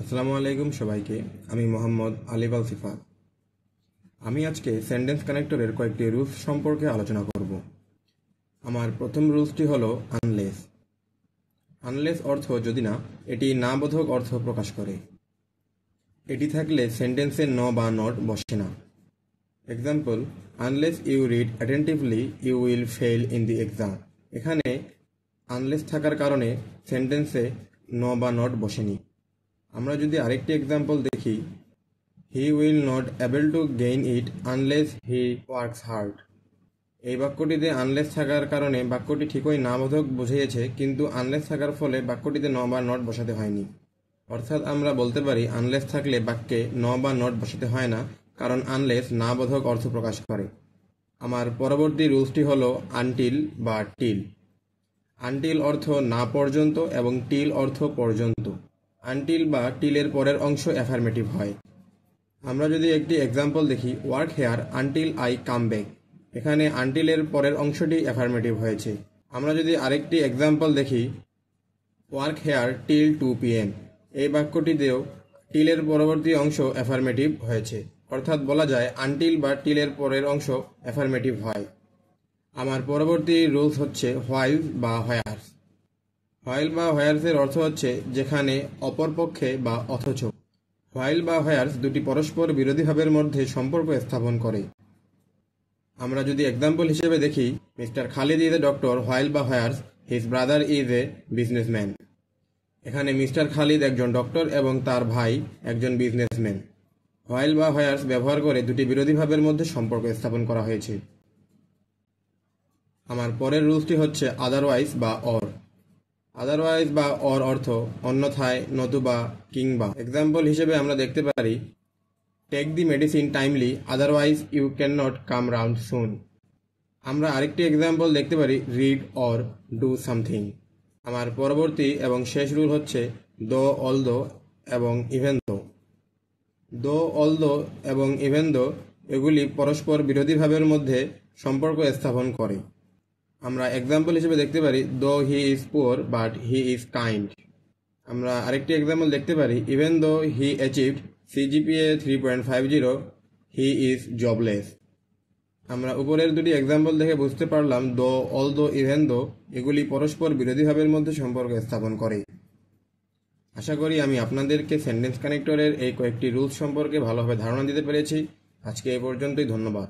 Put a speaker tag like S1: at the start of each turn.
S1: আসসালামু আলাইকুম সবাইকে। আমি মোহাম্মদ আলিফ আল সিফাত। আমি আজকে সেন্টেন্স কানেক্টরের কয়েকটি রুলস সম্পর্কে আলোচনা করব। আমার প্রথম রুলসটি হলো আনলেস। আনলেস অর্থ যদি না, এটি না বোধক অর্থ প্রকাশ করে। এটি থাকলে সেন্টেন্সে ন বা নট বসে না। Example, unless you read attentively you will fail in the exam. এখানে আনলেস থাকার কারণে সেন্টেন্সে ন বা নট বসেনি। আমরা যদি আরেকটি এক্সাম্পল দেখি, he will not able to gain it unless he works hard. এই বাক্যটিতে আনলেস থাকার কারণে বাক্যটি ঠিকই না বোধক বুঝিয়েছে, কিন্তু আনলেস থাকার ফলে বাক্যটিতে ন বা নট বসাতে হয়নি। অর্থাৎ আমরা বলতে পারি আনলেস থাকলে বাক্যে ন বা নট বসাতে হয় না, কারণ আনলেস না বোধক অর্থ প্রকাশ করে। আমার পরবর্তী রুলসটি হলো আনটিল বা টিল। আনটিল অর্থ না পর্যন্ত এবং টিল অর্থ পর্যন্ত। আনটিল বা টিলের পরের অংশ অ্যাফার্মেটিভ হয়। আমরা যদি একটি এক্সাম্পল দেখি, work here until I come back. এখানে আনটিলের পরের অংশটি অ্যাফার্মেটিভ হয়েছে। আমরা যদি আরেকটি এক্সাম্পল দেখি, ওয়ার্ক হেয়ার টিল 2 PM। এই বাক্যটিতেও টিলের পরবর্তী অংশ অ্যাফার্মেটিভ হয়েছে। অর্থাৎ বলা যায় আনটিল বা টিলের পরের অংশ অ্যাফার্মেটিভ হয়। আমার পরবর্তী রুলস হচ্ছে হোয়াইল বা হোয়ার্স। হোয়াইল বা হোয়ার্সের অর্থ হচ্ছে যেখানে, অপরপক্ষে বা অথচ। হোয়াইল বা হোয়ার্স দুটি পরস্পর বিরোধী ভাবের মধ্যে সম্পর্ক স্থাপন করে। আমরা যদি এক্সাম্পল হিসেবে দেখি, mister Khalid is a doctor while বা whereas his brother is a businessman. এখানে মিস্টার খালিদ একজন ডক্টর এবং তার ভাই একজন বিজনেসম্যান। হোয়াইল বা হোয়ার্স ব্যবহার করে দুটি বিরোধী ভাবের মধ্যে সম্পর্ক স্থাপন করা হয়েছে। আমার পরের রুলসটি হচ্ছে আদারওয়াইজ বা অর। আদারওয়াইজ বা অর অর্থ অন্যথায়, নতুবা, কিংবা। এক্সাম্পল হিসেবে আমরা দেখতে পারি, take the medicine timely otherwise you can not come round soon. আমরা আরেকটি এক্সাম্পল দেখতে পারি, রিড অর ডু সামথিং। আমার পরবর্তী এবং শেষ রুল হচ্ছে দো, অলদো এবং ইভেন দো। দো, অলদো এবং ইভেন দো এগুলি পরস্পর বিরোধী ভাবের মধ্যে সম্পর্ক স্থাপন করে। আমরা এক্সাম্পল হিসেবে দেখতে পারি, দো he is poor but he is kind. আমরা আরেকটি এক্সাম্পল দেখতে পারি, even though he achieved CGPA 3.50 he is jobless. আমরা উপরের দুটি এক্সাম্পল দেখে বুঝতে পারলাম দো, অলদো, ইভেন দো এগুলি পরস্পর বিরোধী ভাবের মধ্যে সম্পর্ক স্থাপন করে। আশা করি আমি আপনাদেরকে সেন্টেন্স কানেক্টরের এই কয়েকটি রুলস সম্পর্কে ভালোভাবে ধারণা দিতে পেরেছি। আজকে এই পর্যন্তই, ধন্যবাদ।